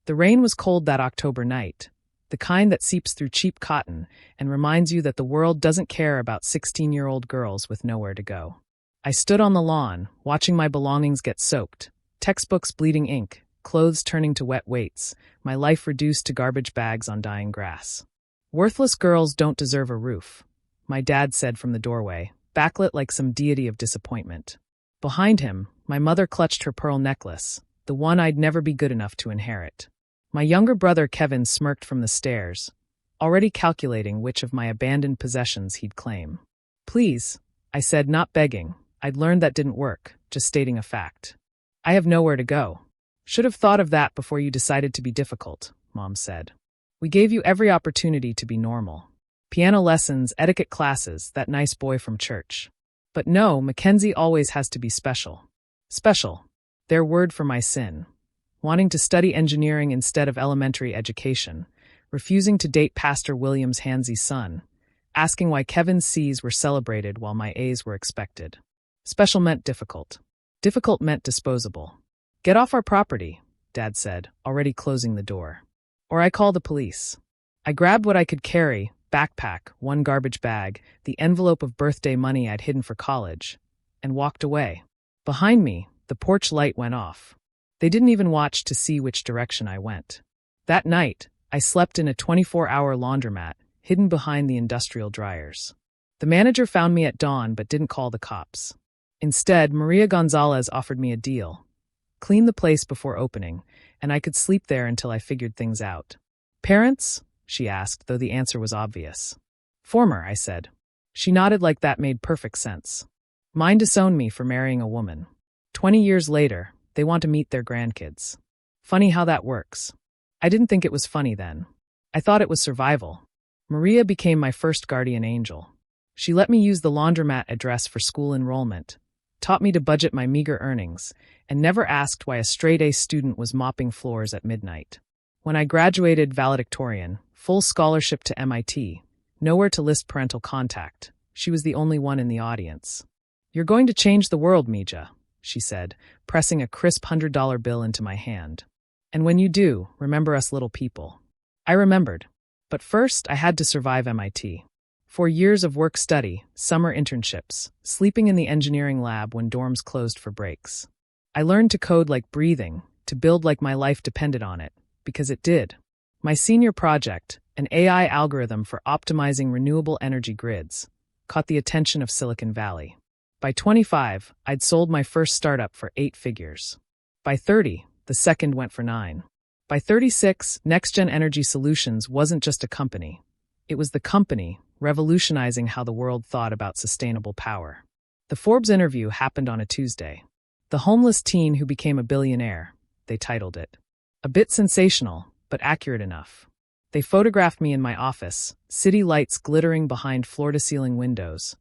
The rain was cold that October night, the kind that seeps through cheap cotton and reminds you that the world doesn't care about 16-year-old girls with nowhere to go. I stood on the lawn, watching my belongings get soaked, textbooks bleeding ink, clothes turning to wet weights, my life reduced to garbage bags on dying grass. "Worthless girls don't deserve a roof," my dad said from the doorway, backlit like some deity of disappointment. Behind him, my mother clutched her pearl necklace, the one I'd never be good enough to inherit. My younger brother Kevin smirked from the stairs, already calculating which of my abandoned possessions he'd claim. "Please," I said, not begging. I'd learned that didn't work, just stating a fact. "I have nowhere to go." "Should have thought of that before you decided to be difficult," Mom said. "We gave you every opportunity to be normal. Piano lessons, etiquette classes, that nice boy from church. But no, Mackenzie always has to be special." Special. Their word for my sin. Wanting to study engineering instead of elementary education, refusing to date Pastor William's handsy son, asking why Kevin's C's were celebrated while my A's were expected. Special meant difficult. Difficult meant disposable. "Get off our property," Dad said, already closing the door. "Or I call the police." I grabbed what I could carry, backpack, one garbage bag, the envelope of birthday money I'd hidden for college, and walked away. Behind me, the porch light went off. They didn't even watch to see which direction I went. That night, I slept in a 24-hour laundromat, hidden behind the industrial dryers. The manager found me at dawn but didn't call the cops. Instead, Maria Gonzalez offered me a deal. Clean the place before opening, and I could sleep there until I figured things out. "Parents?" she asked, though the answer was obvious. "Former," I said. She nodded like that made perfect sense. Mine disowned me for marrying a woman. 20 years later, they want to meet their grandkids. Funny how that works. I didn't think it was funny then. I thought it was survival. Maria became my first guardian angel. She let me use the laundromat address for school enrollment, taught me to budget my meager earnings, and never asked why a straight-A student was mopping floors at midnight. When I graduated valedictorian, full scholarship to MIT, nowhere to list parental contact, she was the only one in the audience. "You're going to change the world, Mija," she said, pressing a crisp $100 bill into my hand. "And when you do, remember us little people." I remembered. But first, I had to survive MIT. 4 years of work-study, summer internships, sleeping in the engineering lab when dorms closed for breaks. I learned to code like breathing, to build like my life depended on it, because it did. My senior project, an AI algorithm for optimizing renewable energy grids, caught the attention of Silicon Valley. By 25, I'd sold my first startup for 8 figures. By 30, the second went for 9. By 36, NextGen Energy Solutions wasn't just a company. It was the company, revolutionizing how the world thought about sustainable power. The Forbes interview happened on a Tuesday. "The Homeless Teen Who Became a Billionaire," they titled it. A bit sensational, but accurate enough. They photographed me in my office, city lights glittering behind floor-to-ceiling windows,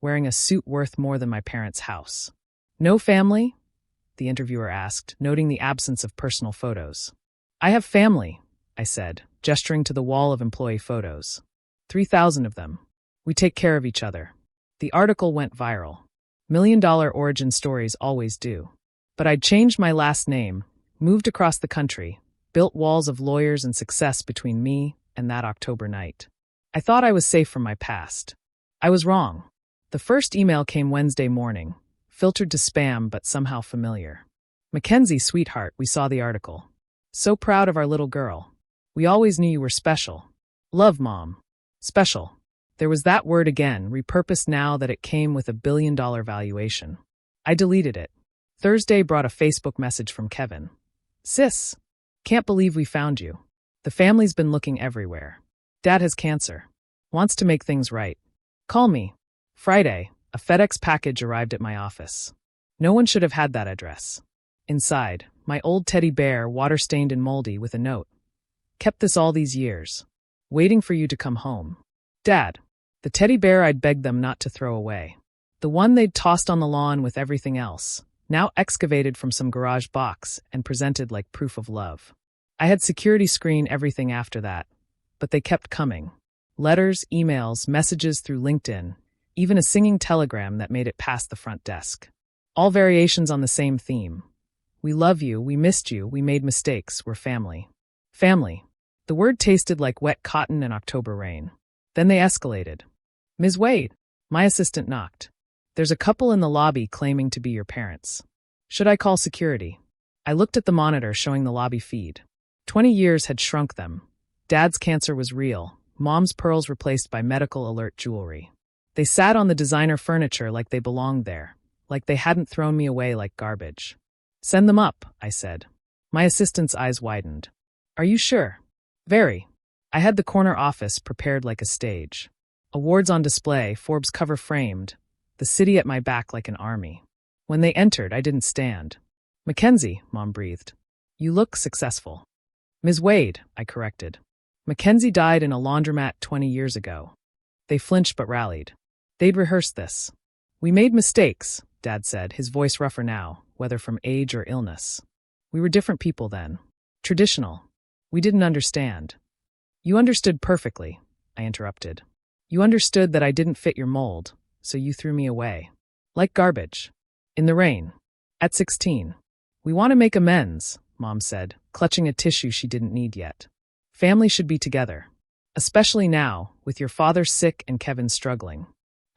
wearing a suit worth more than my parents' house. "No family?" the interviewer asked, noting the absence of personal photos. "I have family," I said, gesturing to the wall of employee photos. 3,000 of them. "We take care of each other." The article went viral. $1 million origin stories always do. But I'd changed my last name, moved across the country, built walls of lawyers and success between me and that October night. I thought I was safe from my past. I was wrong. The first email came Wednesday morning, filtered to spam but somehow familiar. "Mackenzie, sweetheart, we saw the article. So proud of our little girl. We always knew you were special. Love, Mom." Special. There was that word again, repurposed now that it came with a $1 billion valuation. I deleted it. Thursday brought a Facebook message from Kevin. "Sis, can't believe we found you. The family's been looking everywhere. Dad has cancer. Wants to make things right. Call me." Friday, a FedEx package arrived at my office. No one should have had that address. Inside, my old teddy bear, water-stained and moldy, with a note. "Kept this all these years. Waiting for you to come home. Dad." The teddy bear I'd begged them not to throw away. The one they'd tossed on the lawn with everything else, now excavated from some garage box and presented like proof of love. I had security screen everything after that, but they kept coming. Letters, emails, messages through LinkedIn, even a singing telegram that made it past the front desk. All variations on the same theme. "We love you, we missed you, we made mistakes, we're family." Family. The word tasted like wet cotton and October rain. Then they escalated. Ms. Wade. My assistant knocked. There's a couple in the lobby claiming to be your parents. Should I call security? I looked at the monitor showing the lobby feed. 20 years had shrunk them. Dad's cancer was real. Mom's pearls replaced by medical alert jewelry. They sat on the designer furniture like they belonged there, like they hadn't thrown me away like garbage. Send them up, I said. My assistant's eyes widened. Are you sure? Very. I had the corner office prepared like a stage. Awards on display, Forbes cover framed, the city at my back like an army. When they entered, I didn't stand. Mackenzie, Mom breathed. You look successful. Ms. Wade, I corrected. Mackenzie died in a laundromat 20 years ago. They flinched but rallied. They'd rehearsed this. We made mistakes, Dad said, his voice rougher now, whether from age or illness. We were different people then. Traditional. We didn't understand. You understood perfectly, I interrupted. You understood that I didn't fit your mold, so you threw me away. Like garbage. In the rain. At 16. We want to make amends, Mom said, clutching a tissue she didn't need yet. Family should be together. Especially now, with your father sick and Kevin struggling.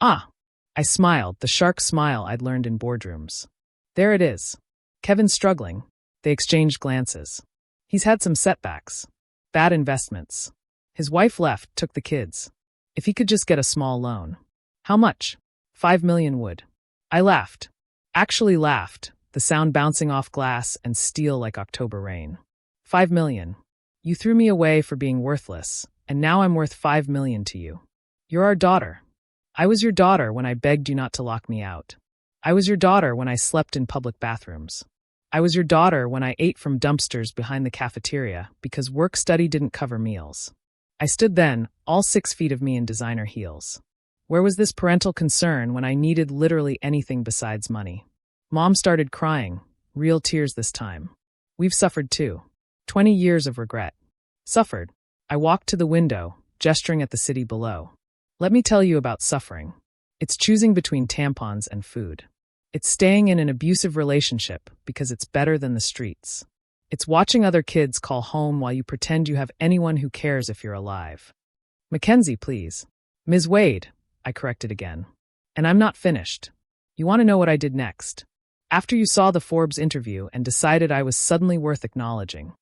Ah! I smiled, the shark smile I'd learned in boardrooms. There it is. Kevin's struggling. They exchanged glances. He's had some setbacks. Bad investments. His wife left, took the kids. If he could just get a small loan. How much? 5 million would. I laughed. Actually laughed, the sound bouncing off glass and steel like October rain. 5 million. You threw me away for being worthless, and now I'm worth 5 million to you. You're our daughter. I was your daughter when I begged you not to lock me out. I was your daughter when I slept in public bathrooms. I was your daughter when I ate from dumpsters behind the cafeteria because work-study didn't cover meals. I stood then, all 6 feet of me in designer heels. Where was this parental concern when I needed literally anything besides money? Mom started crying, real tears this time. We've suffered too. 20 years of regret. Suffered. I walked to the window, gesturing at the city below. Let me tell you about suffering. It's choosing between tampons and food. It's staying in an abusive relationship because it's better than the streets. It's watching other kids call home while you pretend you have anyone who cares if you're alive. Mackenzie, please. Ms. Wade, I corrected again. And I'm not finished. You want to know what I did next? After you saw the Forbes interview and decided I was suddenly worth acknowledging.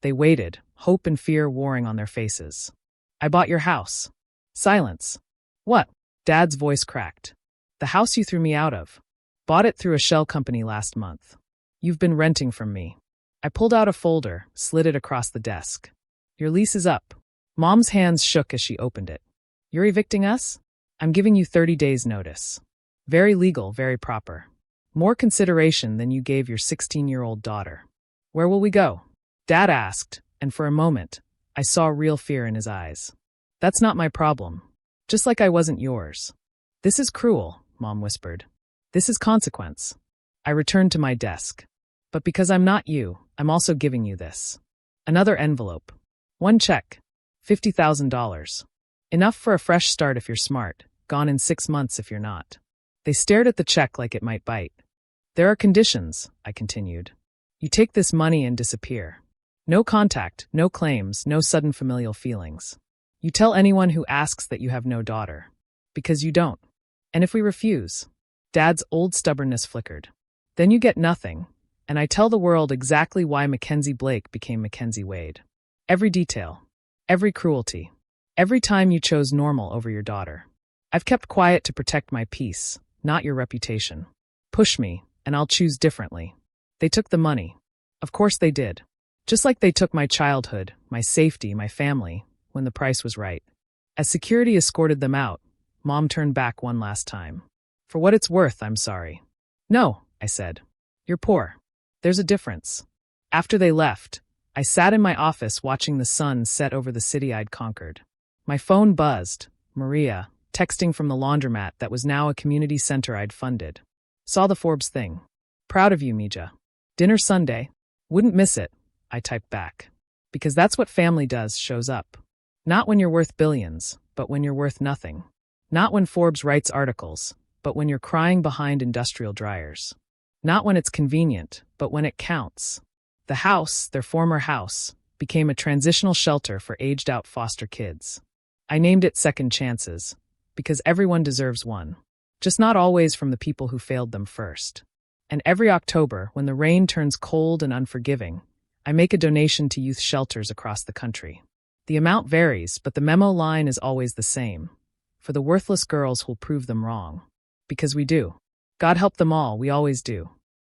They waited, hope and fear warring on their faces. I bought your house. Silence. What? Dad's voice cracked. The house you threw me out of. Bought it through a shell company last month. You've been renting from me. I pulled out a folder, slid it across the desk. Your lease is up. Mom's hands shook as she opened it. You're evicting us? I'm giving you 30 days notice. Very legal, very proper. More consideration than you gave your 16-year-old daughter. Where will we go? Dad asked, and for a moment, I saw real fear in his eyes. That's not my problem. Just like I wasn't yours. This is cruel, Mom whispered. This is consequence. I returned to my desk. But because I'm not you, I'm also giving you this. Another envelope. One check. $50,000. Enough for a fresh start if you're smart, gone in 6 months if you're not. They stared at the check like it might bite. There are conditions, I continued. You take this money and disappear. No contact, no claims, no sudden familial feelings. You tell anyone who asks that you have no daughter. Because you don't. And if we refuse? Dad's old stubbornness flickered. Then you get nothing. And I tell the world exactly why Mackenzie Blake became Mackenzie Wade. Every detail. Every cruelty. Every time you chose normal over your daughter. I've kept quiet to protect my peace, not your reputation. Push me, and I'll choose differently. They took the money. Of course they did. Just like they took my childhood, my safety, my family, when the price was right. As security escorted them out, Mom turned back one last time. For what it's worth, I'm sorry. No, I said. You're poor. There's a difference. After they left, I sat in my office watching the sun set over the city I'd conquered. My phone buzzed, Maria, texting from the laundromat that was now a community center I'd funded. Saw the Forbes thing. Proud of you, Mija. Dinner Sunday. Wouldn't miss it, I typed back. Because that's what family does, shows up. Not when you're worth billions, but when you're worth nothing. Not when Forbes writes articles, but when you're crying behind industrial dryers. Not when it's convenient, but when it counts. The house, their former house, became a transitional shelter for aged-out foster kids. I named it Second Chances, because everyone deserves one, just not always from the people who failed them first. And every October, when the rain turns cold and unforgiving, I make a donation to youth shelters across the country. The amount varies, but the memo line is always the same: for the worthless girls who'll prove them wrong. Because we do. God help them all, we always do.